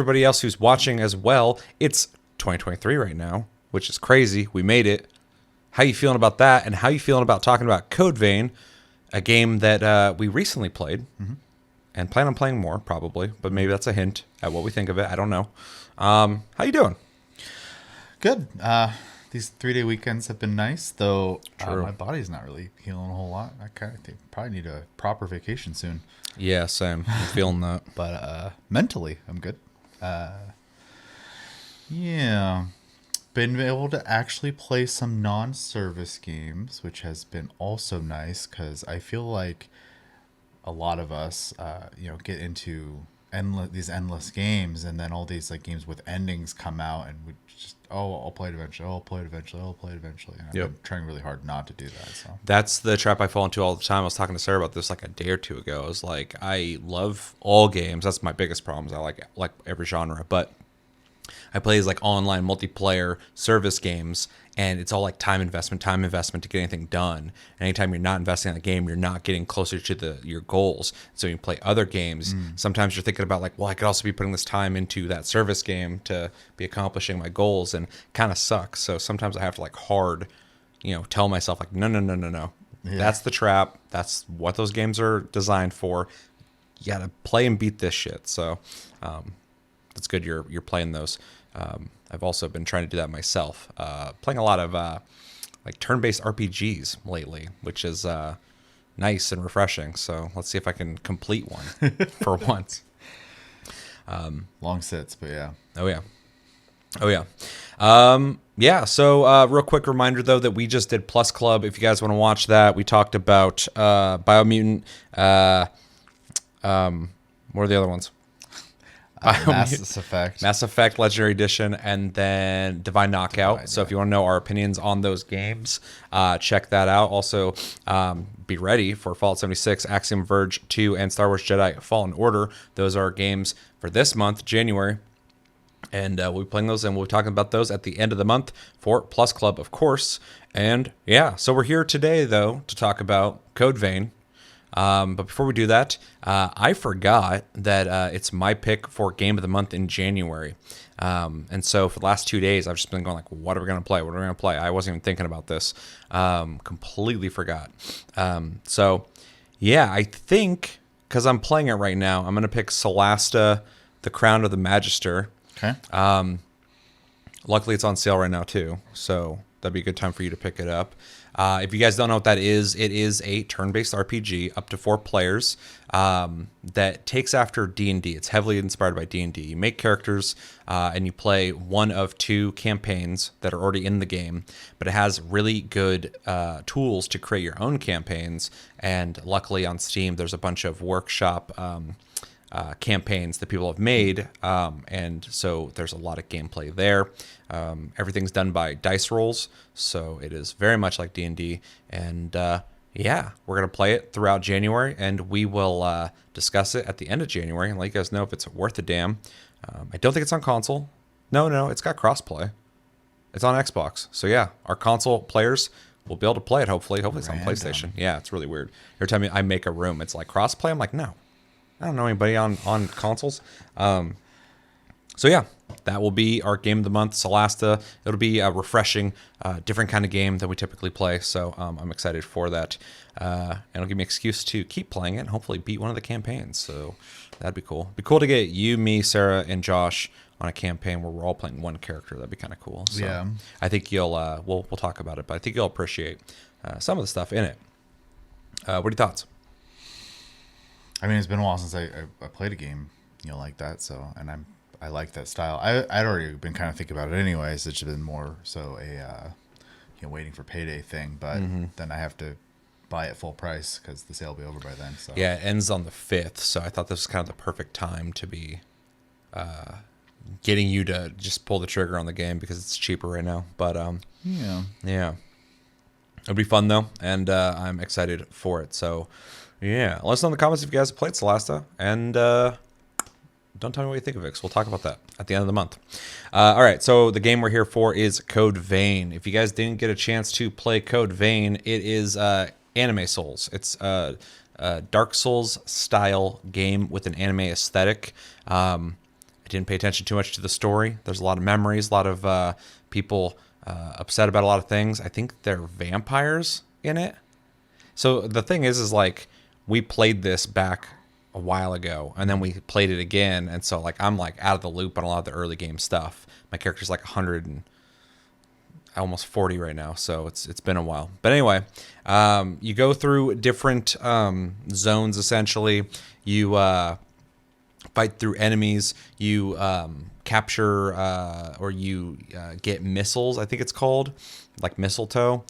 everybody else who's watching as well. It's 2023 right now, which is crazy. We made it. How you feeling about that? And how you feeling about talking about Codevein, a game that we recently played and plan on playing more probably, but maybe that's a hint at what we think of it. I don't know. How you doing? Good. These 3-day weekends have been nice, though True. my body's not really healing a whole lot. I kind of think probably need a proper vacation soon. Yeah, same. I'm feeling that. But mentally, I'm good. Yeah. Been able to actually play some non-service games, which has been also nice because I feel like a lot of us, get into these endless games, and then all these like games with endings come out, and we just I'll play it eventually. I'll play it eventually. I'll play it eventually. And I've been trying really hard not to do that. So That's the trap I fall into all the time. I was talking to Sarah about this like a day or two ago. I was like, I love all games. That's my biggest problem. Is I like every genre, but I play these like online multiplayer service games, and it's all like time investment to get anything done. And anytime you're not investing in the game, you're not getting closer to your goals. So you play other games. Sometimes you're thinking about like, well, I could also be putting this time into that service game to be accomplishing my goals, and kind of sucks. So sometimes I have to like hard, tell myself like, no. Yeah. That's the trap. That's what those games are designed for. You gotta play and beat this shit. So that's good. You're playing those. I've also been trying to do that myself. Playing a lot of like turn-based RPGs lately, which is nice and refreshing. So let's see if I can complete one for once. long sits, but yeah. Oh yeah. So real quick reminder though that we just did Plus Club. If you guys want to watch that, we talked about Biomutant. What are the other ones? Mass Effect Legendary Edition, and then Divine Knockout. So if you want to know our opinions on those games, check that out. Also, be ready for Fallout 76, Axiom Verge 2, and Star Wars Jedi Fallen Order. Those are games for this month, January. And we'll be playing those, and we'll be talking about those at the end of the month for Plus Club, of course. And yeah, so we're here today, though, to talk about Codevein. But before we do that, I forgot that it's my pick for Game of the Month in January. And so for the last 2 days, I've just been going like, what are we going to play? I wasn't even thinking about this. Completely forgot. So yeah, I think because I'm playing it right now, I'm going to pick Solasta, The Crown of the Magister. Okay. Luckily, it's on sale right now, too. So that'd be a good time for you to pick it up. If you guys don't know what that is, it is a turn-based RPG up to 4 players that takes after D&D. It's heavily inspired by D&D. You make characters and you play one of 2 campaigns that are already in the game, but it has really good tools to create your own campaigns. And luckily on Steam, there's a bunch of workshop campaigns that people have made, and so there's a lot of gameplay there. Everything's done by dice rolls, so it is very much like D&D. And yeah, we're gonna play it throughout January, and we will discuss it at the end of January and let you guys know if it's worth a damn. I don't think it's on console. No, it's got crossplay. It's on Xbox, so yeah, our console players will be able to play it. Hopefully it's on PlayStation. Yeah, it's really weird. Every time I make a room, it's like crossplay. I'm like, no. I don't know anybody on consoles. So yeah, that will be our game of the month, Solasta. It'll be a refreshing, different kind of game than we typically play. So I'm excited for that. And it'll give me an excuse to keep playing it and hopefully beat one of the campaigns. So that'd be cool. It'd be cool to get you, me, Sarah, and Josh on a campaign where we're all playing one character. That'd be kind of cool. So Yeah. I think you'll we'll talk about it, but I think you'll appreciate some of the stuff in it. What are your thoughts? I mean, it's been a while since I played a game, like that. So, and I like that style. I'd already been kind of thinking about it anyways. It's been more so a waiting for payday thing. But then I have to buy it full price because the sale will be over by then. So yeah, it ends on the 5th. So I thought this was kind of the perfect time to be getting you to just pull the trigger on the game because it's cheaper right now. But yeah, it'll be fun though, and I'm excited for it. So. Yeah, let us know in the comments if you guys have played Solasta, and don't tell me what you think of it, because we'll talk about that at the end of the month. All right, so the game we're here for is Codevein. If you guys didn't get a chance to play Codevein, it is Anime Souls. It's a Dark Souls style game with an anime aesthetic. I didn't pay attention too much to the story. There's a lot of memories, a lot of people upset about a lot of things. I think they're vampires in it. So the thing is like we played this back a while ago, and then we played it again, and so like I'm like out of the loop on a lot of the early game stuff. My character's like 100 and almost 40 right now, so it's been a while. But anyway, you go through different zones essentially. You fight through enemies. You capture or you get missiles, I think it's called, like mistletoe,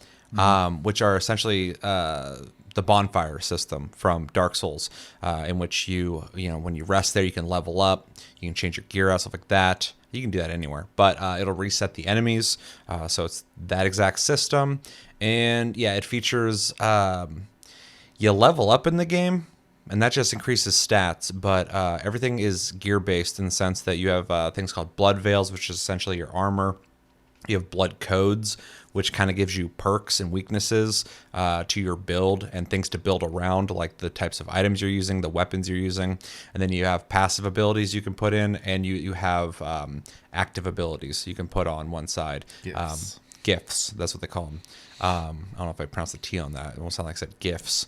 which are essentially the bonfire system from Dark Souls, in which when you rest there, you can level up, you can change your gear out, stuff like that. You can do that anywhere, but it'll reset the enemies. So it's that exact system. And yeah, it features you level up in the game, and that just increases stats, but everything is gear-based in the sense that you have things called blood veils, which is essentially your armor. You have blood codes, which kind of gives you perks and weaknesses to your build and things to build around, like the types of items you're using, the weapons you're using. And then you have passive abilities you can put in, and you have active abilities you can put on one side. Gifts. Gifts, that's what they call them. I don't know if I pronounced the T on that. It almost sound like I said gifts.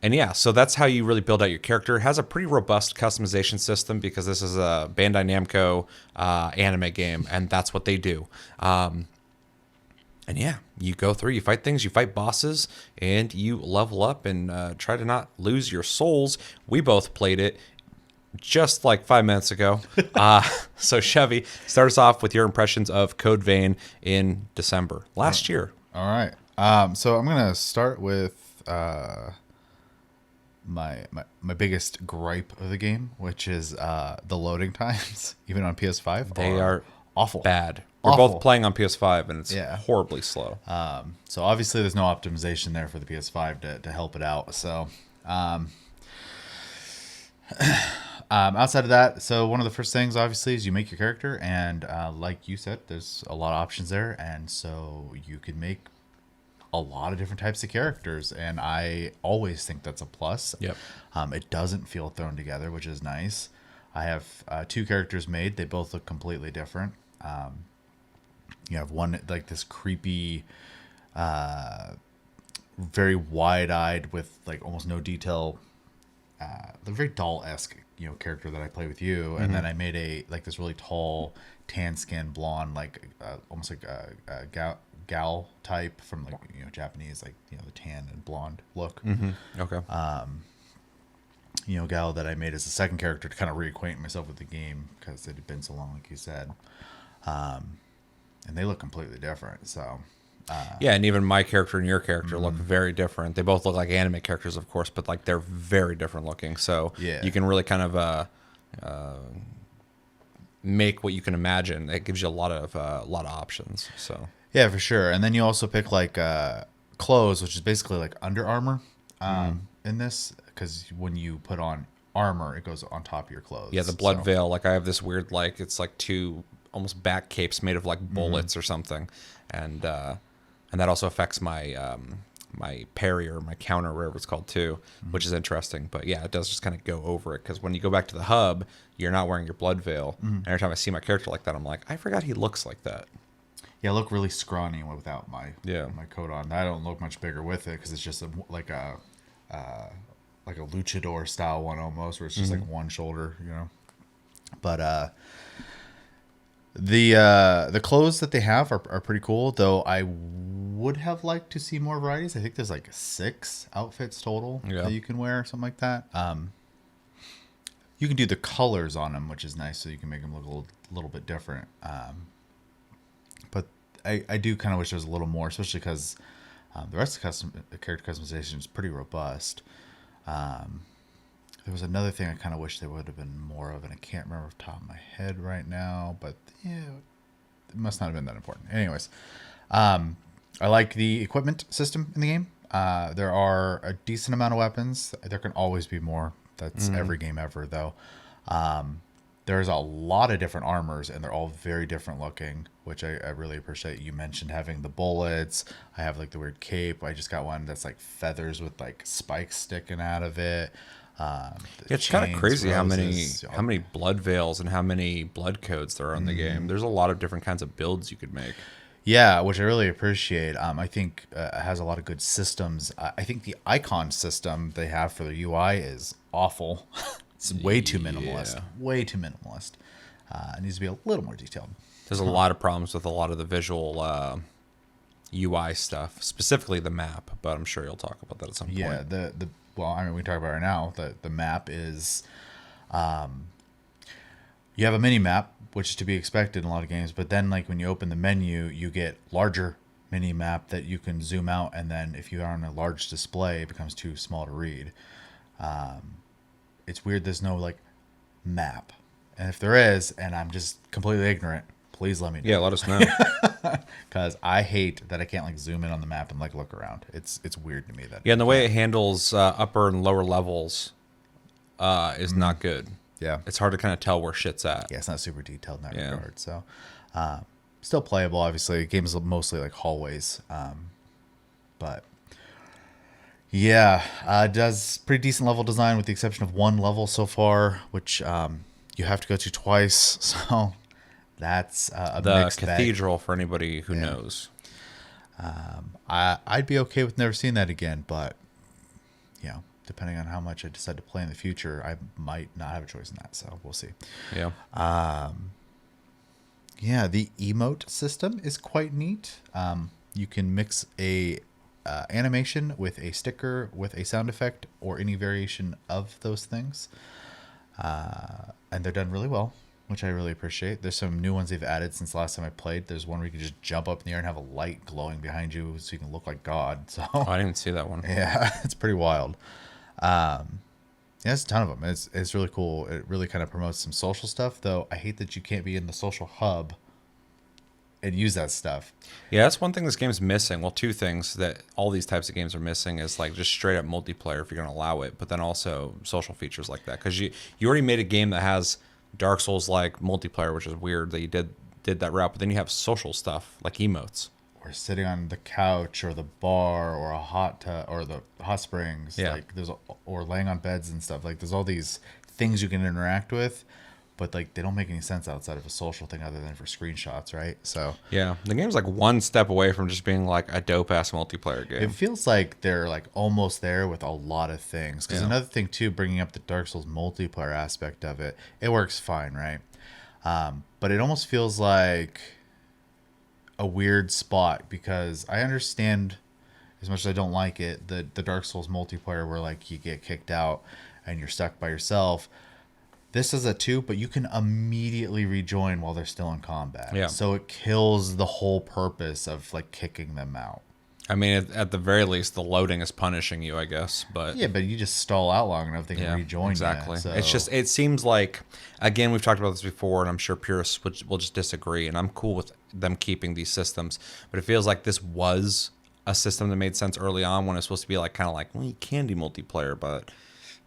And yeah, so that's how you really build out your character. It has a pretty robust customization system because this is a Bandai Namco anime game, and that's what they do. And yeah, you go through, you fight things, you fight bosses, and you level up and try to not lose your souls. We both played it just like 5 minutes ago. So Chevy, start us off with your impressions of Code Vein in December last year. All right. So I'm going to start with my biggest gripe of the game, which is the loading times, even on PS5. They are awful. Bad. We're Awful. both playing on PS5, and it's Yeah. horribly slow. So obviously there's no optimization there for the PS5 to help it out. So outside of that, so one of the first things obviously is you make your character, and like you said, there's a lot of options there, and so you can make a lot of different types of characters, and I always think that's a plus. Yep. It doesn't feel thrown together, which is nice. I have 2 characters made. They both look completely different. You have one like this creepy, very wide-eyed with like almost no detail, the very doll-esque character that I play with you, and then I made this really tall, tan-skinned blonde, like almost like a gal type from like Japanese, like the tan and blonde look. Okay. Gal that I made as a second character to kind of reacquaint myself with the game because it had been so long, like you said. And they look completely different. So Yeah, and even my character and your character look very different. They both look like anime characters, of course, but like they're very different looking. So Yeah. you can really kind of make what you can imagine. It gives you a lot of options. So yeah, for sure. And then you also pick like clothes, which is basically like Under Armour in this, because when you put on armor, it goes on top of your clothes. yeah, the blood So- veil. Like I have this weird it's like 2 almost back capes made of like bullets or something, and that also affects my my parry or my counter, whatever it's called too, which is interesting. But yeah, it does just kind of go over it, because when you go back to the hub, you're not wearing your blood veil. And every time I see my character like that, I'm like, I forgot he looks like that. Yeah, I look really scrawny without my Yeah. my coat on. I don't look much bigger with it because it's just like a luchador style one almost, where it's just like one shoulder, But the clothes that they have are pretty cool, though. I would have liked to see more varieties. I think there's like 6 outfits total Yeah. that you can wear, something like that. You can do the colors on them, which is nice, so you can make them look a little bit different. But I do kind of wish there was a little more, especially because the rest of the character customization is pretty robust. There was another thing I kind of wish there would have been more of, and I can't remember off the top of my head right now, but yeah, it must not have been that important. Anyways, I like the equipment system in the game. There are a decent amount of weapons. There can always be more. That's every game ever, though. There's a lot of different armors, and they're all very different looking, which I really appreciate. You mentioned having the bullets. I have like the weird cape. I just got one that's like feathers with like spikes sticking out of it. The It's kind of chains, crazy roses, how many blood veils and how many blood codes there are in the game. There's a lot of different kinds of builds you could make. Yeah, which I really appreciate. I think it has a lot of good systems. I think the icon system they have for the UI is awful. It's way too minimalist. Yeah. Way too minimalist. It needs to be a little more detailed. There's a lot of problems with a lot of the visual UI stuff, specifically the map. But I'm sure you'll talk about that at some point. Yeah, the well, I mean, we can talk about it right now. The map is, you have a mini map, which is to be expected in a lot of games. But then, like when you open the menu, you get larger mini map that you can zoom out, and then if you are on a large display, it becomes too small to read. It's weird. There's no like map, and if there is, and I'm just completely ignorant, please let me know. Yeah, let us know. Because I hate that I can't like zoom in on the map and like look around. It's weird to me that. Yeah, and the way it handles upper and lower levels is not good. Yeah. It's hard to kind of tell where shit's at. Yeah, it's not super detailed in that Yeah. regard. So, still playable. Obviously, the game's mostly like hallways, but yeah, it does pretty decent level design with the exception of one level so far, which you have to go to twice. So that's a The mixed bag. cathedral, for anybody who knows. I'd be okay with never seeing that again, but you know, depending on how much I decide to play in the future, I might not have a choice in that. So we'll see. Yeah. Yeah, the emote system is quite neat. You can mix a animation with a sticker, with a sound effect, or any variation of those things. And they're done really well, which I really appreciate. There's some new ones they've added since last time I played. There's one where you can just jump up in the air and have a light glowing behind you so you can look like God. So Oh, I didn't even see that one. yeah, it's pretty wild. Yeah, there's a ton of them. It's really cool. It really kind of promotes some social stuff, though. I hate that you can't be in the social hub and use that stuff. Yeah, that's one thing this game's missing. Well, two things that all these types of games are missing is like just straight up multiplayer if you're going to allow it, but then also social features like that. Because you already made a game that has Dark Souls like multiplayer, which is weird that you did that route, but then you have social stuff like emotes. Or sitting on the couch or the bar or a hot tub or the hot springs. Yeah. Like or laying on beds and stuff. Like there's all these things you can interact with, but like they don't make any sense outside of a social thing other than for screenshots, right? So Yeah, the game's like one step away from just being like a dope ass multiplayer game. it feels like they're like almost there with a lot of things. Because Yeah. another thing too, bringing up the Dark Souls multiplayer aspect of it, it works fine, right? But it almost feels like a weird spot because I understand, as much as I don't like it, the Dark Souls multiplayer where like you get kicked out and you're stuck by yourself. This is a too, but you can immediately rejoin while they're still in combat. Yeah. So it kills the whole purpose of like kicking them out. I mean, at the very least, the loading is punishing you, I guess. But Yeah, but you just stall out long enough, they can rejoin exactly. you. So. It's just, it seems like, again, we've talked about this before, and I'm sure purists will just disagree. And I'm cool with them keeping these systems, but it feels like this was a system that made sense early on when it's supposed to be like kind of like, well, you can do multiplayer, but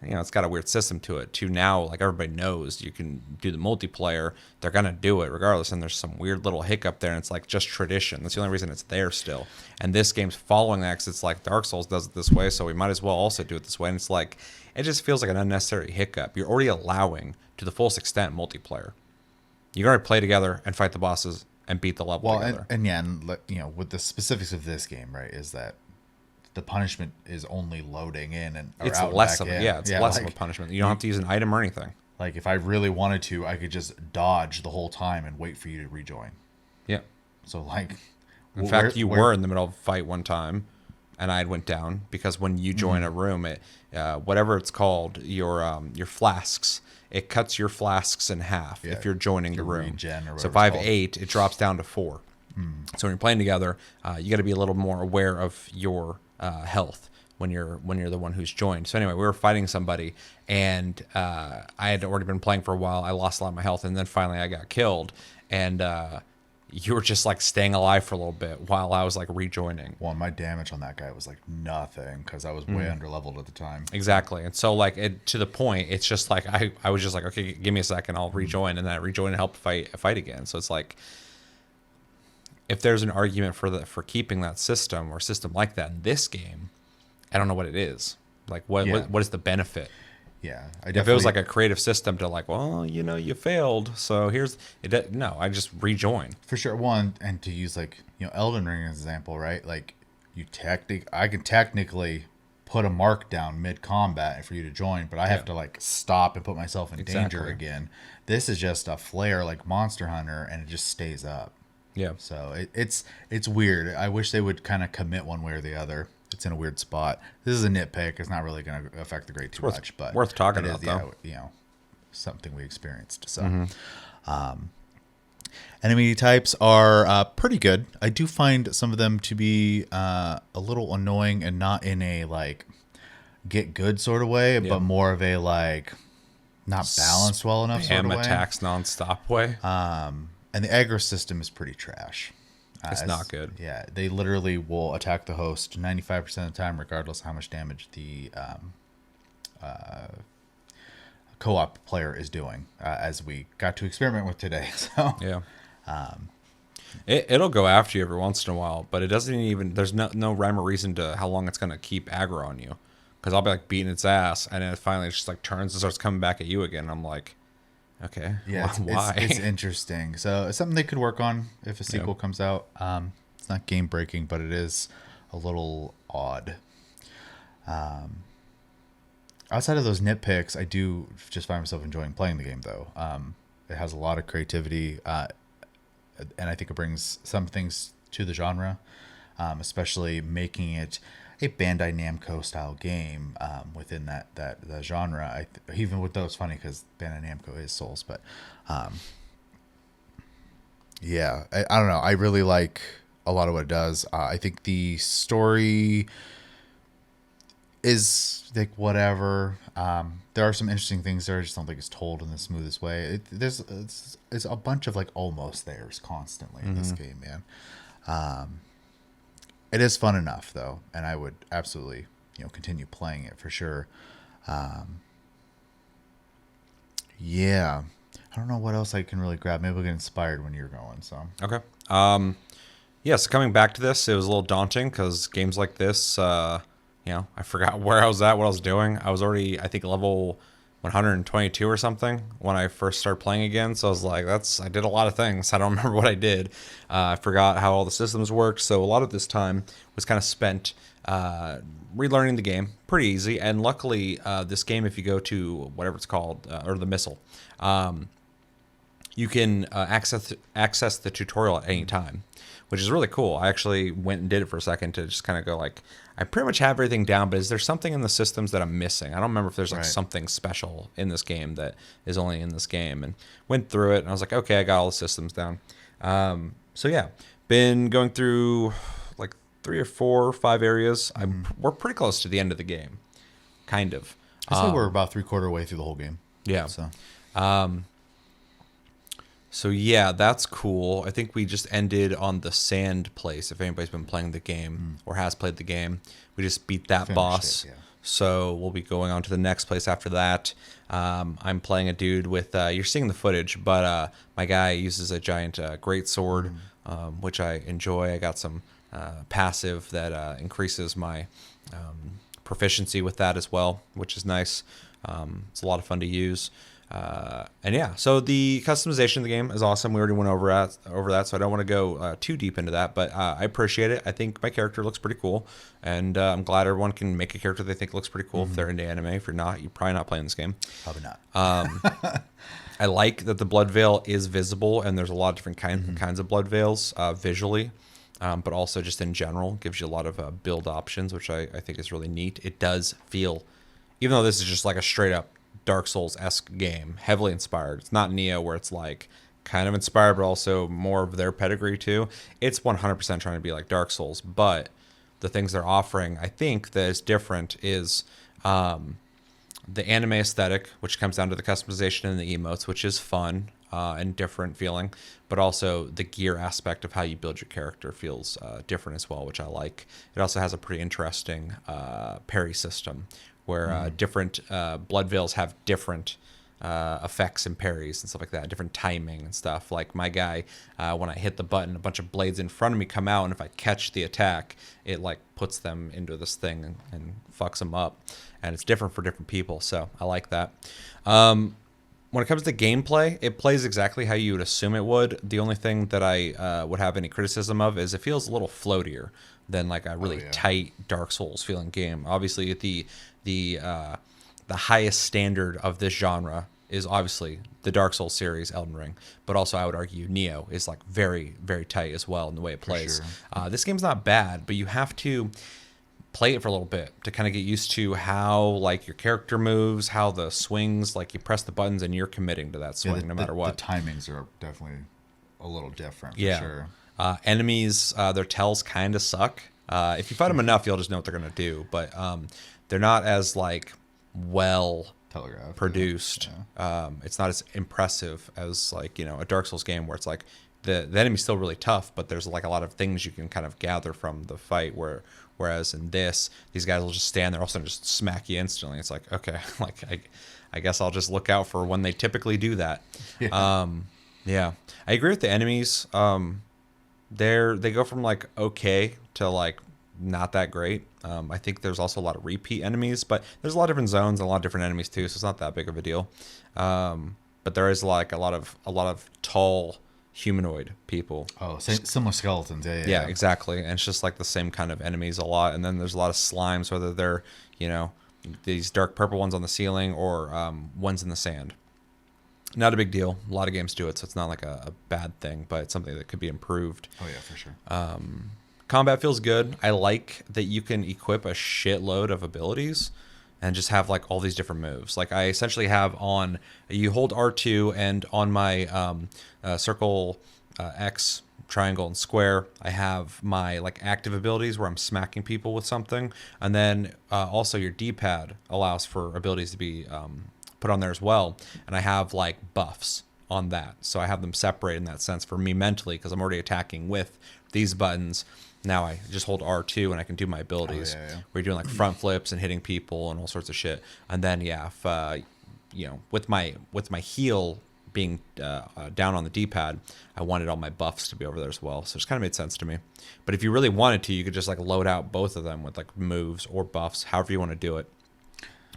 you know, it's got a weird system to it. To now, like everybody knows you can do the multiplayer. They're gonna do it regardless, and there's some weird little hiccup there, and it's like just tradition. That's the only reason it's there still. And this game's following that because it's like Dark Souls does it this way, so we might as well also do it this way. And it's like it just feels like an unnecessary hiccup. You're already allowing to the fullest extent multiplayer. You can already play together and fight the bosses and beat the level together. And yeah, and you know, with the specifics of this game, right, is that the punishment is only loading in and or It's out less and of back it. in. Yeah, it's less of like, a punishment. You don't have to use an item or anything. Like if I really wanted to, I could just dodge the whole time and wait for you to rejoin. Yeah. So like, In fact, you were in the middle of a fight one time, and I went down because when you join a room, it whatever it's called, your flasks, it cuts your flasks in half if you're joining the room. regen or So whatever if I have it's called. 8, it drops down to 4. So when you're playing together, you got to be a little more aware of your health when you're the one who's joined. So anyway, we were fighting somebody, and I had already been playing for a while. I lost a lot of my health, and then finally I got killed, and you were just like staying alive for a little bit while I was like rejoining. Well, my damage on that guy was like nothing because I was way under leveled at the time. Exactly. And so like to the point, it's just like I was just like, okay, give me a second, I'll rejoin, and then I rejoin and help fight again. So it's like, if there's an argument for keeping that system or system like that in this game, I don't know what it is. Like what is the benefit? Yeah, I If it was definitely like a creative system to like, well, you failed, so here's it. No, I just rejoin. for sure one, and to use like Elden Ring as an example, right? Like I can technically put a mark down mid combat for you to join, but I have Yeah, to like stop and put myself in danger exactly. again. This is just a flare like Monster Hunter, and it just stays up. Yeah, So it's weird. I wish they would kind of commit one way or the other. It's in a weird spot. This is a nitpick. It's not really going to affect the grade too worth much, but worth talking it is, about though. something we experienced. So, enemy types are pretty good. I do find some of them to be a little annoying, and not in a like get good sort of way, Yeah. but more of a like not balanced well enough sort Spam of way. attacks nonstop way. And the aggro system is pretty trash. It's not good. Yeah, they literally will attack the host 95% of the time, regardless of how much damage the co-op player is doing, as we got to experiment with today. So Yeah. It'll go after you every once in a while, but it doesn't even. There's no rhyme or reason to how long it's gonna keep aggro on you. Because I'll be like beating its ass, and then it finally just like turns and starts coming back at you again. And I'm like, okay, yeah, why? it's interesting. So it's something they could work on if a sequel comes out. It's not game breaking, but it is a little odd. Outside of those nitpicks, I do just find myself enjoying playing the game, though. It has a lot of creativity, and I think it brings some things to the genre, especially making it a Bandai Namco style game within that genre. Even with those, funny because Bandai Namco is Souls, but yeah, I don't know. I really like a lot of what it does. I think the story is like whatever. There are some interesting things there. I just don't think it's told in the smoothest way. It's a bunch of like almost theirs constantly in this game, man. It is fun enough though, and I would absolutely continue playing it for sure. Yeah, I don't know what else I can really grab. Maybe we'll get inspired when you're going. So Okay. Yeah, so coming back to this, it was a little daunting because games like this, I forgot where I was at, what I was doing. I was already, I think, level 122 or something when I first started playing again. So I was like, I did a lot of things. I don't remember what I did. I forgot how all the systems worked. So a lot of this time was kind of spent relearning the game. Pretty easy. And luckily, this game, if you go to whatever it's called, or the missile, you can access the tutorial at any time, which is really cool. I actually went and did it for a second to just kind of go like, I pretty much have everything down, but is there something in the systems that I'm missing? I don't remember if there's like something special in this game that is only in this game. And went through it, and I was like, okay, I got all the systems down. So yeah, been going through like 3 or 4 or 5 areas. We're pretty close to the end of the game, kind of. I say we're about 3/4 way through the whole game. Yeah. So So yeah, that's cool. I think we just ended on the sand place. If anybody's been playing the game or has played the game, we just beat that boss. it, yeah. So we'll be going on to the next place after that. I'm playing a dude with, you're seeing the footage, but my guy uses a giant great sword, which I enjoy. I got some passive that increases my proficiency with that as well, which is nice. It's a lot of fun to use. And yeah, so the customization of the game is awesome. We already went over that, so I don't want to go too deep into that, but I appreciate it. I think my character looks pretty cool, and I'm glad everyone can make a character they think looks pretty cool if they're into anime. If you're not, you're probably not playing this game. probably not. I like that the blood veil is visible, and there's a lot of different kinds of blood veils visually, but also just in general gives you a lot of build options, which I think is really neat. It does feel, even though this is just like a straight up Dark Souls-esque game, heavily inspired. It's not Neo where it's like kind of inspired, but also more of their pedigree too. It's 100% trying to be like Dark Souls, but the things they're offering, I think that is different is the anime aesthetic, which comes down to the customization and the emotes, which is fun and different feeling, but also the gear aspect of how you build your character feels different as well, which I like. It also has a pretty interesting parry system where different blood veils have different effects and parries and stuff like that, different timing and stuff. Like my guy, when I hit the button, a bunch of blades in front of me come out, and if I catch the attack, it like puts them into this thing and fucks them up. And it's different for different people, so I like that. When it comes to gameplay, it plays exactly how you would assume it would. The only thing that I would have any criticism of is it feels a little floatier than like a really tight Dark Souls feeling game. Obviously, the highest standard of this genre is obviously the Dark Souls series, Elden Ring, but also I would argue Neo is like very, very tight as well in the way it plays. Sure. This game's not bad, but you have to play it for a little bit to kind of get used to how like your character moves, how the swings, like you press the buttons and you're committing to that swing no matter what. The timings are definitely a little different. For sure. Enemies, their tells kind of suck. If you fight them enough, you'll just know what they're gonna do. But they're not as like well telegraphed produced. Yeah. It's not as impressive as like a Dark Souls game where it's like the enemy's still really tough, but there's like a lot of things you can kind of gather from the fight. Whereas in this, these guys will just stand there, also just smack you instantly. It's like, okay, like I guess I'll just look out for when they typically do that. Yeah. I agree with the enemies. They go from like okay to like not that great. I think there's also a lot of repeat enemies, but there's a lot of different zones and a lot of different enemies too, so it's not that big of a deal. But there is like a lot of tall humanoid people. Oh, similar skeletons. Yeah, exactly. And it's just like the same kind of enemies a lot. And then there's a lot of slimes, whether they're, these dark purple ones on the ceiling or ones in the sand. Not a big deal. A lot of games do it, so it's not like a bad thing, but it's something that could be improved. Oh, yeah, for sure. Combat feels good. I like that you can equip a shitload of abilities and just have like all these different moves. Like I essentially have you hold R2 and on my circle, X, triangle, and square, I have my like active abilities where I'm smacking people with something. And then also your D-pad allows for abilities to be put on there as well. And I have like buffs on that. So I have them separate in that sense for me mentally because I'm already attacking with these buttons. Now I just hold R2 and I can do my abilities where you're doing like front flips and hitting people and all sorts of shit. And then if with my heel being down on the D-pad, I wanted all my buffs to be over there as well. So it just kind of made sense to me. But if you really wanted to, you could just like load out both of them with like moves or buffs, however you want to do it,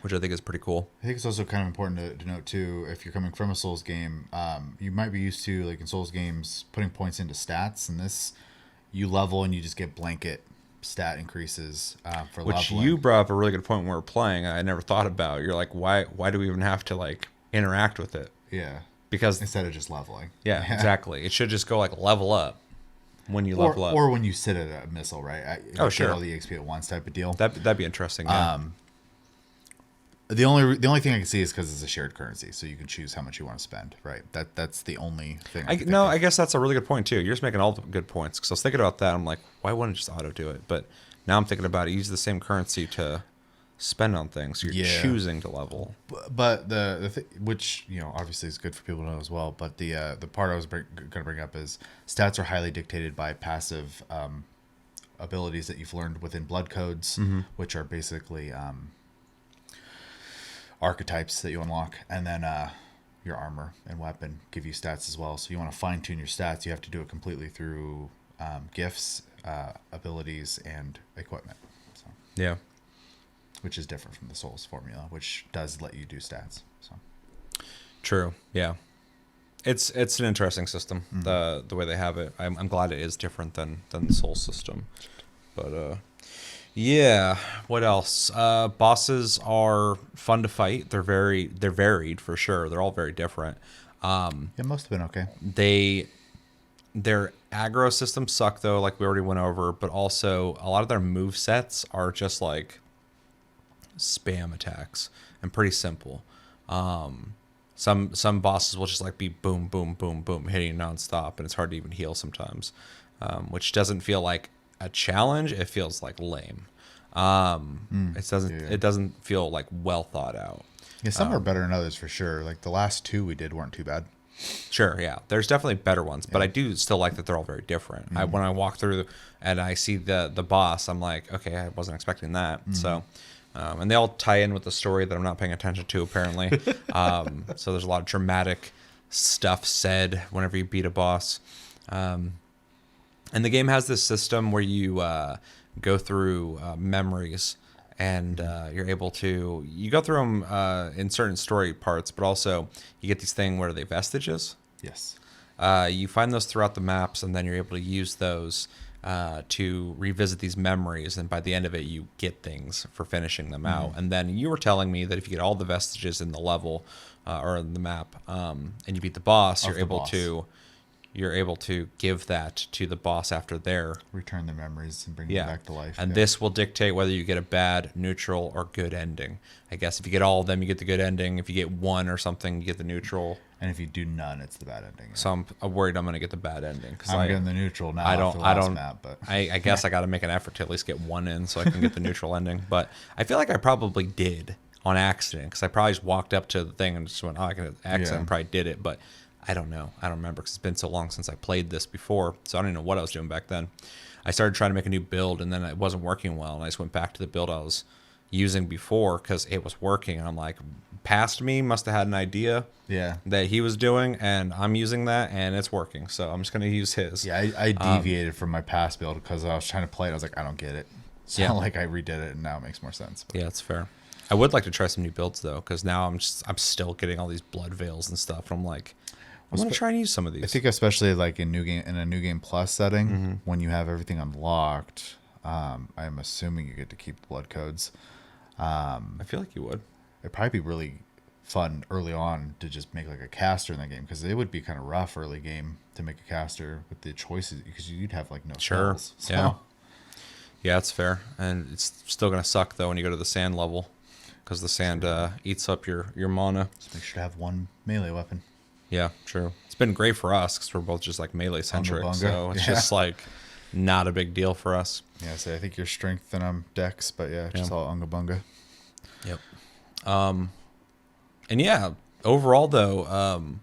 which I think is pretty cool. I think it's also kind of important to note too, if you're coming from a Souls game, you might be used to like in Souls games putting points into stats, and this you level and you just get blanket stat increases for leveling. Which you brought up a really good point when we were playing. I never thought about. You're like, why do we even have to like interact with it? Yeah. Because instead of just leveling. Yeah, exactly. It should just go like level up when you level up. Or when you sit at a missile, right? Sure. Get all the XP at once type of deal. That'd be interesting. Yeah. The only thing I can see is because it's a shared currency, so you can choose how much you want to spend, right? That's the only thing. I guess that's a really good point too. You're just making all the good points. Because I was thinking about that. I'm like, why wouldn't it just auto do it? But now I'm thinking about it. Use the same currency to spend on things. So you're choosing to level. But the thing, which obviously is good for people to know as well. But the part I was going to bring up is stats are highly dictated by passive abilities that you've learned within blood codes, which are basically archetypes that you unlock, and then your armor and weapon give you stats as well. So you want to fine tune your stats, you have to do it completely through gifts, abilities, and equipment. So, yeah, which is different from the Souls formula, which does let you do stats. So true. Yeah, it's an interesting system. The way they have it. I'm glad it is different than the Souls system. But yeah, what else? Bosses are fun to fight. They're varied for sure. They're all very different. It must have been okay. Their aggro systems suck though, like we already went over, but also a lot of their move sets are just like spam attacks and pretty simple. Some bosses will just like be boom, boom, boom, boom, hitting you nonstop, and it's hard to even heal sometimes, which doesn't feel like a challenge. It feels like lame. It doesn't feel like well thought out. Yeah, some are better than others for sure. Like the last two we did weren't too bad. Sure, yeah. There's definitely better ones, but I do still like that they're all very different. When I walk through and I see the boss, I'm like, okay, I wasn't expecting that. So And they all tie in with the story that I'm not paying attention to, apparently. So there's a lot of dramatic stuff said whenever you beat a boss. And the game has this system where you go through memories, and you're able to... You go through them in certain story parts, but also you get these things, what are they, vestiges? Yes. You find those throughout the maps, and then you're able to use those to revisit these memories, and by the end of it you get things for finishing them out. And then you were telling me that if you get all the vestiges in the level or in the map, and you beat the boss, you're able to give that to the boss after their Return the memories and bring them back to life. and this will dictate whether you get a bad, neutral, or good ending. I guess if you get all of them, you get the good ending. If you get one or something, you get the neutral. And if you do none, it's the bad ending. So I'm worried I'm going to get the bad ending, because I'm getting the neutral now. Map, but I guess I got to make an effort to at least get one in so I can get the neutral ending. But I feel like I probably did on accident, because I probably just walked up to the thing and just went, oh, I can accident, and probably did it. But I don't know. I don't remember, because it's been so long since I played this before. So I don't even know what I was doing back then. I started trying to make a new build, and then it wasn't working well. And I just went back to the build I was using before because it was working. And I'm like, past me must have had an idea that he was doing, and I'm using that, and it's working. So I'm just going to use his. Yeah, I deviated from my past build because I was trying to play it. I was like, I don't get it. So like I redid it, and now it makes more sense. But. Yeah, that's fair. I would like to try some new builds though, because now I'm still getting all these blood veils and stuff. I'm like, I want to try and use some of these. I think especially like in a new game plus setting, when you have everything unlocked, I'm assuming you get to keep blood codes. I feel like you would. It'd probably be really fun early on to just make like a caster in that game, because it would be kind of rough early game to make a caster with the choices, because you'd have like no spells. So. Yeah, that's fair. And it's still going to suck though when you go to the sand level, because the sand eats up your mana. Just make sure to have one melee weapon. Yeah, true. It's been great for us because we're both just like melee centric, so it's just like not a big deal for us. Yeah, so I think you're strength and I'm dex, but just all unga bunga. Yep. And yeah, overall though,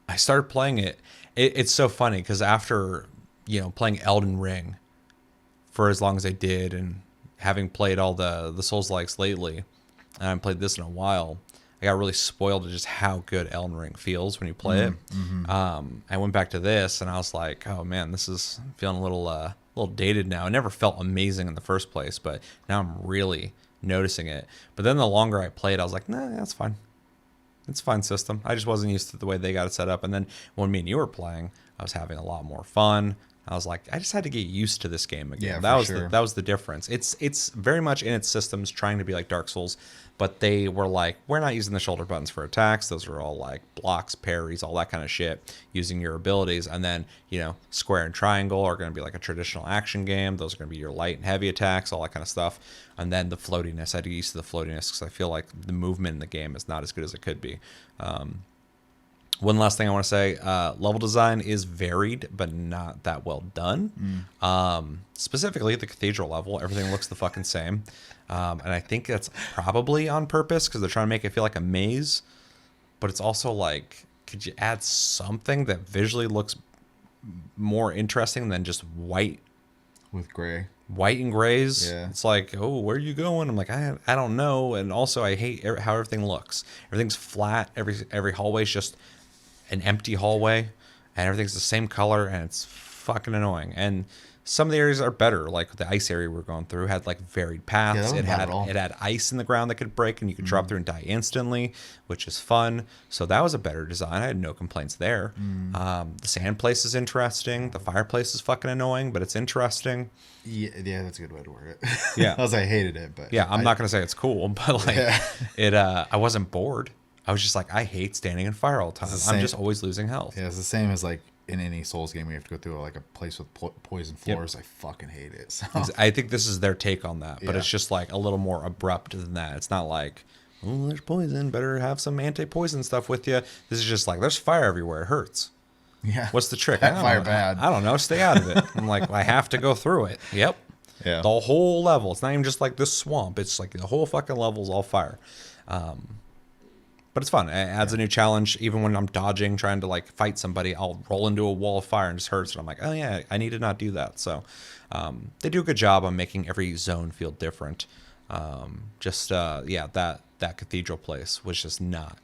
I started playing it. It's so funny because after playing Elden Ring for as long as I did, and having played all the Souls-likes lately, and I haven't played this in a while, I got really spoiled to just how good Elden Ring feels when you play it. I went back to this and I was like, oh man, this is feeling a little dated now. It never felt amazing in the first place, but now I'm really noticing it. But then the longer I played, I was like, nah, that's fine. It's a fine system. I just wasn't used to the way they got it set up. And then when me and you were playing, I was having a lot more fun. I was like, I just had to get used to this game again. Yeah, that was the difference. It's very much in its systems trying to be like Dark Souls, but they were like, we're not using the shoulder buttons for attacks. Those are all like blocks, parries, all that kind of shit, using your abilities. And then, square and triangle are going to be like a traditional action game. Those are going to be your light and heavy attacks, all that kind of stuff. And then the floatiness, I had to get used to the floatiness because I feel like the movement in the game is not as good as it could be. One last thing I want to say, level design is varied, but not that well done. Specifically, the cathedral level, everything looks the fucking same. And I think that's probably on purpose because they're trying to make it feel like a maze. But it's also like, could you add something that visually looks more interesting than just white? With gray. White and grays. Yeah. It's like, oh, where are you going? I'm like, I don't know. And also, I hate how everything looks. Everything's flat. Every hallway's just an empty hallway, and everything's the same color, and it's fucking annoying. And some of the areas are better, like the ice area we're going through had like varied paths. It had ice in the ground that could break, and you could drop through and die instantly, which is fun. So that was a better design. I had no complaints there. The sand place is interesting. The fireplace is fucking annoying, but it's interesting. Yeah, that's a good way to word it. Yeah, I hated it, but yeah, I'm not gonna say it's cool, but like I wasn't bored. I was just like, I hate standing in fire all the time. I'm just always losing health. Yeah, it's the same as like in any Souls game, we have to go through like a place with poison floors. Yep. I fucking hate it. So. I think this is their take on that, but it's just like a little more abrupt than that. It's not like, oh, there's poison, better have some anti-poison stuff with you. This is just like, there's fire everywhere. It hurts. Yeah. What's the trick? Fire bad. I don't know. Stay out of it. I'm like, I have to go through it. Yep. Yeah. The whole level. It's not even just like this swamp. It's like the whole fucking level's all fire. But it's fun. It adds a new challenge. Even when I'm dodging, trying to like fight somebody, I'll roll into a wall of fire and it just hurts. And I'm like, oh yeah, I need to not do that. So they do a good job on making every zone feel different. Yeah, that cathedral place was just not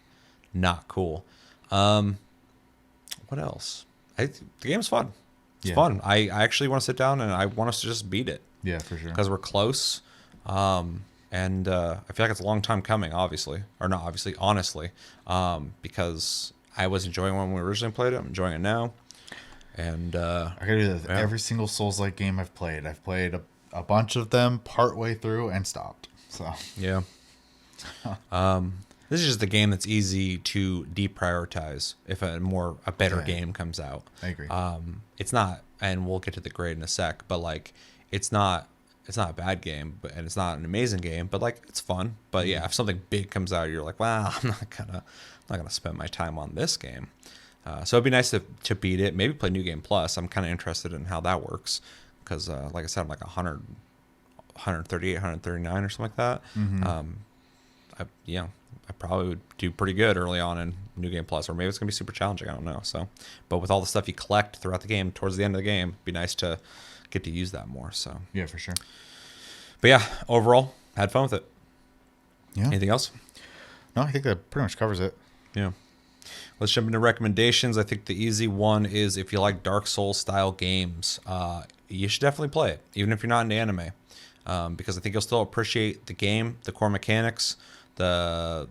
cool. What else? The game's fun. It's Yeah. fun. I actually want to sit down and I want us to just beat it Yeah, for sure. because we're close. And I feel like it's a long time coming, obviously, or not obviously, honestly, because I was enjoying when we originally played it. I'm enjoying it now, and I gotta do that with every single Souls-like game I've played. I've played a bunch of them part way through and stopped. So yeah. This is just a game that's easy to deprioritize if a better Yeah. game comes out. I agree. It's not, and we'll get to the grade in a sec, but like it's not a bad game, and it's not an amazing game, but like it's fun. But yeah, if something big comes out, you're like, wow, I'm not gonna spend my time on this game. So it'd be nice to beat it. Maybe play New Game Plus. I'm kind of interested in how that works because, like I said, I'm like 100, 138, 139 or something like that. I probably would do pretty good early on in New Game Plus, or maybe it's gonna be super challenging. I don't know. So, but with all the stuff you collect throughout the game, towards the end of the game, it'd be nice to get to use that more. So Yeah, for sure. but yeah, overall, had fun with it. Yeah. Anything else? No, I think that pretty much covers it. Yeah. Let's jump into recommendations. I think the easy one is if you like Dark Souls style games, you should definitely play it, even if you're not into anime, because I think you'll still appreciate the game, the core mechanics, the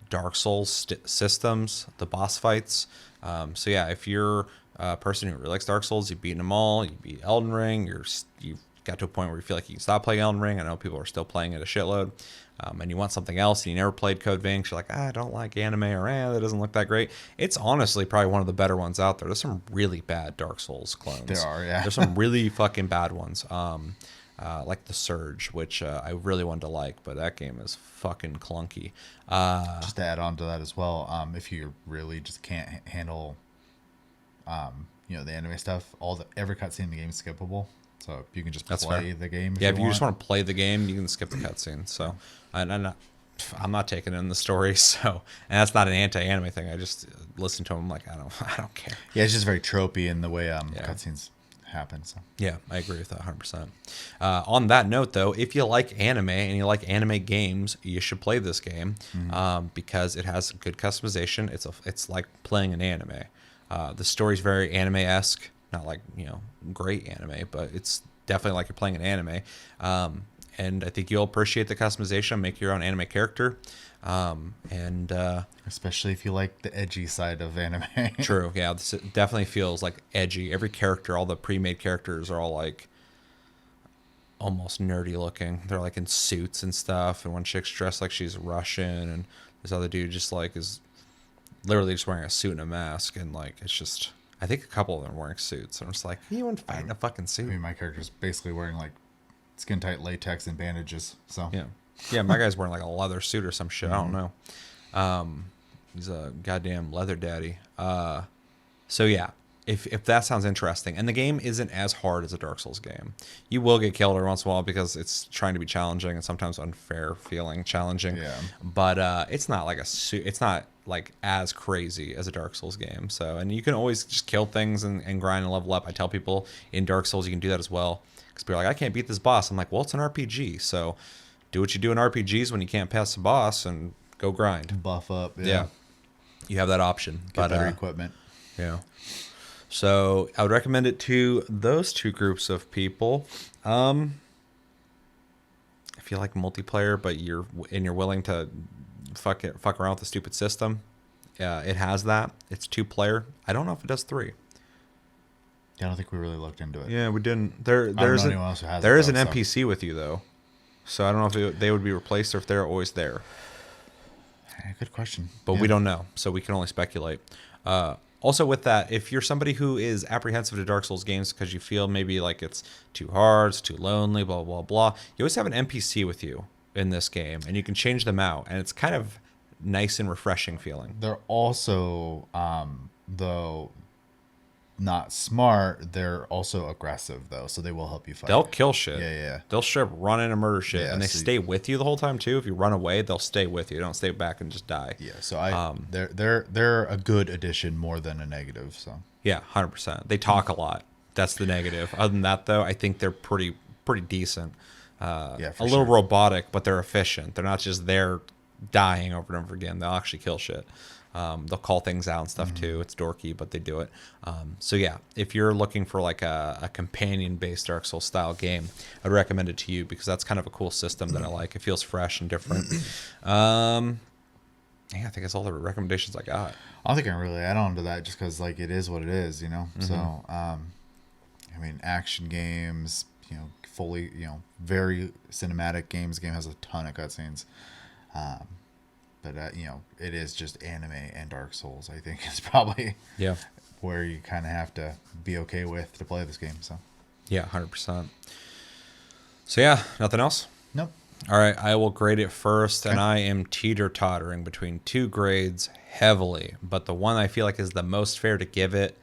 Dark Souls systems, the boss fights. So yeah, if you're a person who really likes Dark Souls, you've beaten them all, you beat Elden Ring, you've got to a point where you feel like you can stop playing Elden Ring. I know people are still playing it a shitload. And you want something else and you never played Code Vein, you're like, I don't like anime, or that doesn't look that great. It's honestly probably one of the better ones out there. There's some really bad Dark Souls clones. There are, yeah. There's some really fucking bad ones. Like The Surge, which I really wanted to like, but that game is fucking clunky. Just to add on to that as well, if you really just can't handle, the anime stuff, every cutscene in the game is skippable. So you can just That's play fair. the game. If you want. just want to play the game, you can skip the cutscene. So I'm not taking in the story. So, and that's not an anti-anime thing. I just listen to them like I don't care. Yeah, it's just very tropey in the way cutscenes happen. So Yeah, I agree with that 100%. On that note, though, if you like anime and you like anime games, you should play this game because it has good customization. It's like playing an anime. The story's very anime-esque, not like great anime, but it's definitely like you're playing an anime. And I think you'll appreciate the customization, make your own anime character. especially if you like the edgy side of anime. True, yeah, this definitely feels like edgy. Every character, all the pre-made characters are all like almost nerdy looking. They're like in suits and stuff, and one chick's dressed like she's Russian, and this other dude just like is literally just wearing a suit and a mask, and like it's just I think a couple of them are wearing suits. I'm just like, you wouldn't fight in a fucking I suit. mean, my character's basically wearing like skin tight latex and bandages. So Yeah, my guy's wearing like a leather suit or some shit. I don't know. He's a goddamn leather daddy. So yeah, if that sounds interesting, and the game isn't as hard as a Dark Souls game, you will get killed every once in a while because it's trying to be challenging and sometimes unfair feeling challenging. Yeah. But it's not like it's not like as crazy as a Dark Souls game. So, and you can always just kill things and grind and level up. I tell people in Dark Souls you can do that as well because people are like, I can't beat this boss. I'm like, well, it's an RPG, so do what you do in RPGs when you can't pass the boss and go grind. buff up. Yeah. You have that option. Get better equipment. Yeah. So I would recommend it to those two groups of people. If you like multiplayer, but you're willing to fuck around with the stupid system, it has that. It's 2-player. I don't know if it does 3. Yeah, I don't think we really looked into it. Yeah, we didn't. I don't know anyone else who has there it, is an though, so. NPC with you though, so I don't know if they would be replaced or if they're always there. Good question. But Yeah. we don't know, so we can only speculate. Also, with that, if you're somebody who is apprehensive to Dark Souls games because you feel maybe like it's too hard, it's too lonely, blah, blah, blah, you always have an NPC with you in this game, and you can change them out, and it's kind of nice and refreshing feeling. They're also, though not smart, they're also aggressive, though, so they will help you fight. They'll kill shit. Yeah. They'll straight up run in and murder shit, Yeah, and they so stay with you the whole time, too. If you run away, they'll stay with you. They don't stay back and just die. Yeah, so they're a good addition more than a negative, so. Yeah, 100%. They talk a lot. That's the negative. Other than that, though, I think they're pretty decent. For a little sure. robotic, but they're efficient. They're not just there dying over and over again. They'll actually kill shit. They'll call things out and stuff too. It's dorky, but they do it. So yeah, if you're looking for like a companion-based Dark Souls style game, I'd recommend it to you because that's kind of a cool system that I like. It feels fresh and different. Yeah, I think that's all the recommendations I got. I don't think I can really add on to that just because like it is what it is, you know. So, I mean, action games, you know, fully, you know, very cinematic games. Game has a ton of cutscenes, but you know, it is just anime and Dark Souls. I think is probably Yeah. where you kind of have to be okay with to play this game. So, Yeah, 100%. So yeah, nothing else? nope. All right, I will grade it first, and Okay. I am teeter-tottering between two grades heavily, but the one I feel like is the most fair to give it,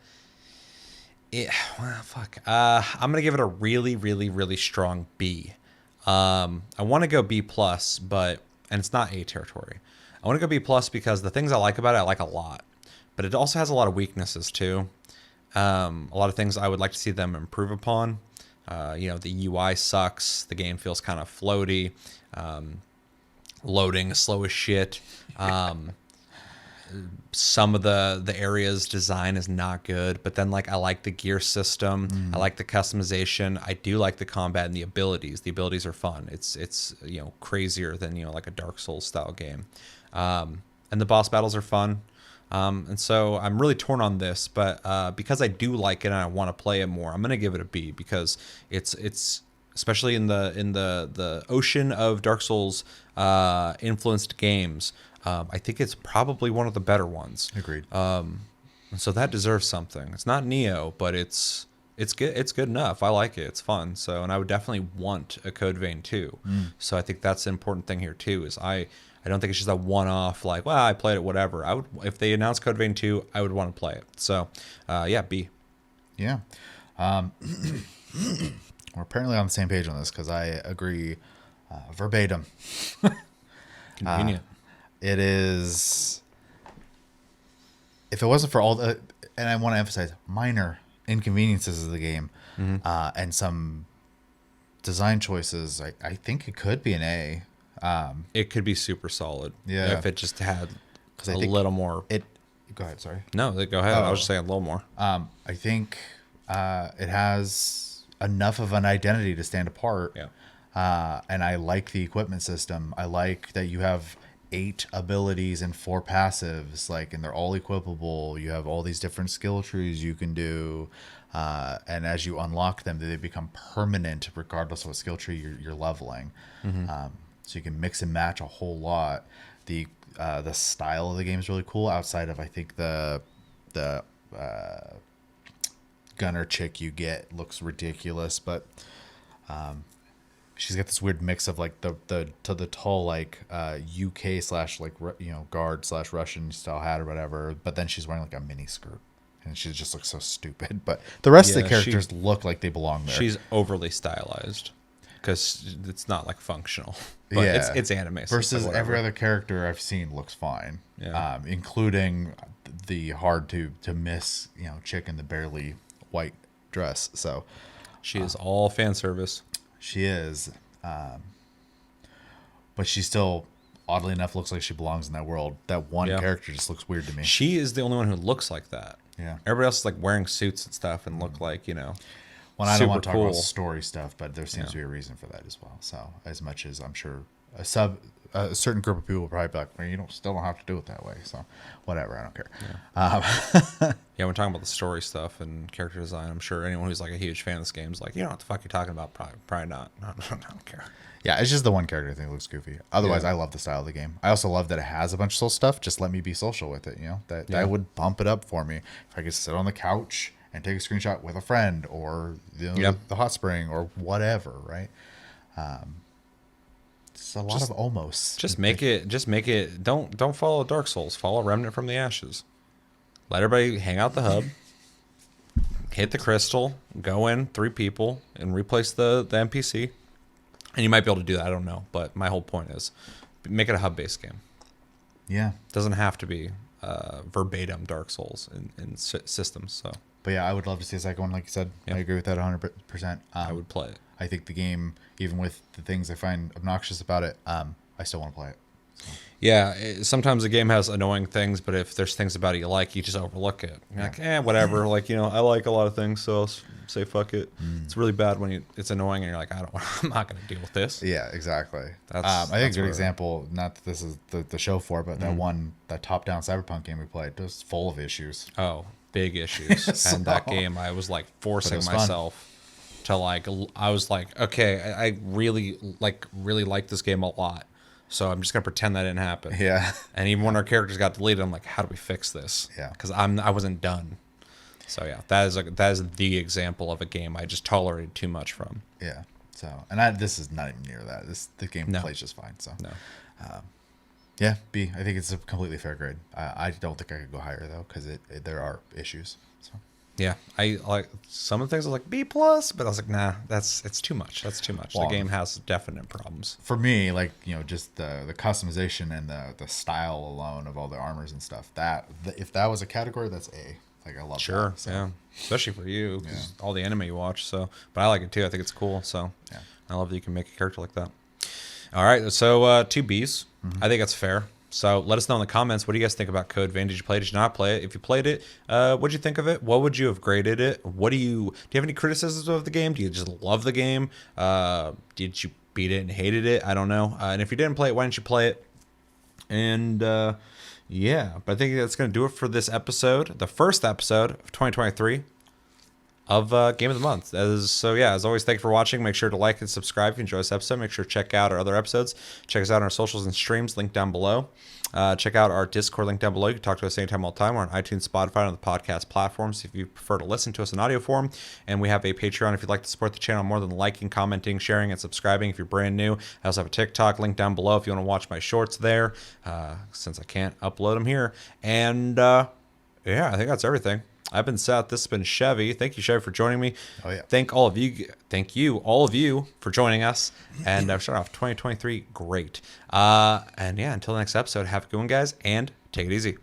I'm gonna give it a really, really, really strong B. I want to go B plus, and it's not A territory. I want to go B plus because the things I like about it, I like a lot, but it also has a lot of weaknesses too. A lot of things I would like to see them improve upon. You know, the UI sucks. The game feels kind of floaty. Loading slow as shit. Some of the areas design is not good, but then like I like the gear system. I like the customization. I do like the combat and the abilities. The abilities are fun. It's you know, crazier than, you know, like a Dark Souls style game. And the boss battles are fun. And so I'm really torn on this, but because I do like it and I want to play it more, I'm gonna give it a B because it's especially in the ocean of Dark Souls influenced games. I think it's probably one of the better ones. Agreed. And so that deserves something. It's not Neo, but it's good. It's good enough. I like it. It's fun. So, and I would definitely want a Codevein 2. So I think that's the important thing here too. Is I don't think it's just a one-off like, well, I played it, whatever. I would, if they announced Codevein 2, I would want to play it. So, yeah, B. Yeah. We're apparently on the same page on this because I agree verbatim. Convenient. It is. If it wasn't for all the, and I want to emphasize minor inconveniences of the game, and some design choices, I think it could be an A. It could be super solid. Yeah. If it just had 'Cause I a think little more. Go ahead. Sorry. No, go ahead. I Oh. was just saying a little more. I think it has enough of an identity to stand apart. Yeah. And I like the equipment system. I like that you have 8 abilities and 4 passives, like, and they're all equipable. You have all these different skill trees you can do, and as you unlock them, they become permanent regardless of what skill tree you're leveling. So you can mix and match a whole lot. The style of the game is really cool. Outside of, I think, the gunner chick you get looks ridiculous, but she's got this weird mix of like the tall like UK slash like guard slash Russian style hat or whatever, but then she's wearing like a mini skirt and she just looks so stupid. But the rest of Yeah, the characters look like they belong there. She's overly stylized because it's not like functional. But Yeah. it's anime. So it's Versus like every whatever. other character I've seen looks fine. Yeah. Including the hard to miss, chick in the barely white dress. So She is all fan service. she is, but she still, oddly enough, looks like she belongs in that world. That one Yeah. character just looks weird to me. She is the only one who looks like that. Yeah. Everybody else is like wearing suits and stuff and look like, Well, I don't want to super talk about cool. story stuff, but there seems to be a reason for that as well. So, as much as I'm sure a certain group of people will probably be like, well, you still don't have to do it that way. So, whatever, I don't care. Yeah, we're talking about the story stuff and character design. I'm sure anyone who's like a huge fan of this game is like, you know what the fuck you're talking about? Probably not. I don't care. Yeah, it's just the one character I think looks goofy. Otherwise, Yeah. I love the style of the game. I also love that it has a bunch of soul stuff. Just let me be social with it. That would bump it up for me. If I could sit on the couch and take a screenshot with a friend or the hot spring or whatever, right? It's a lot of almost. Just make it. Don't follow Dark Souls. Follow Remnant from the Ashes. Let everybody hang out the hub. Hit the crystal. Go in 3 people and replace the NPC. And you might be able to do that. I don't know, but my whole point is make it a hub-based game. Yeah. It doesn't have to be verbatim Dark Souls in systems. So But yeah, I would love to see a second one, like you said. Yep. I agree with that 100%. I would play it. I think the game, even with the things I find obnoxious about it, I still want to play it. Yeah, sometimes the game has annoying things, but if there's things about it you like, you just overlook it. You're like, whatever. Like, I like a lot of things, so I'll say fuck it. It's really bad when it's annoying and you're like, I'm not going to deal with this. Yeah, exactly. I think that's a good example, not that this is the show for, but that top-down Cyberpunk game we played was full of issues. Oh, big issues. And that game, I was like forcing myself to I was like, okay, I really like this game a lot. So I'm just gonna pretend that didn't happen. Yeah. And even when our characters got deleted, I'm like, how do we fix this? Yeah. Because I wasn't done. So yeah, that is the example of a game I just tolerated too much from. Yeah. So, and this is not even near that. The game plays just fine. So. No. Yeah, B. I think it's a completely fair grade. I don't think I could go higher though, because there are issues. So. Yeah, I like some of the things. I was like B plus, but I was like, nah, it's too much. That's too much. Well, the game has definite problems. For me, like just the customization and the style alone of all the armors and stuff. If that was a category, that's A. Like I love that. Sure, yeah, especially for you, all the anime you watch. So, but I like it too. I think it's cool. So, I love that you can make a character like that. All right, so 2 Bs. I think that's fair. So let us know in the comments. What do you guys think about Codevein? Did you play it? Did you not play it? If you played it, what did you think of it? What would you have graded it? Do you have any criticisms of the game? Do you just love the game? Did you beat it and hated it? I don't know. And if you didn't play it, why didn't you play it? And but I think that's going to do it for this episode, the first episode of 2023 of Game of the Month. As always, thank you for watching. Make sure to like and subscribe if you enjoy this episode. Make sure to check out our other episodes. Check us out on our socials and streams, link down below. Check out our Discord link down below. You can talk to us anytime, all the time. We're on iTunes, Spotify, and on the podcast platforms if you prefer to listen to us in audio form. And we have a Patreon if you'd like to support the channel more than liking, commenting, sharing, and subscribing if you're brand new. I also have a TikTok link down below if you want to watch my shorts there, since I can't upload them here. And I think that's everything. I've been Seth. This has been Chevy. Thank you, Chevy, for joining me. Oh yeah. Thank you, all of you, for joining us. And I've started off 2023 great. Until the next episode, have a good one, guys, and take it easy.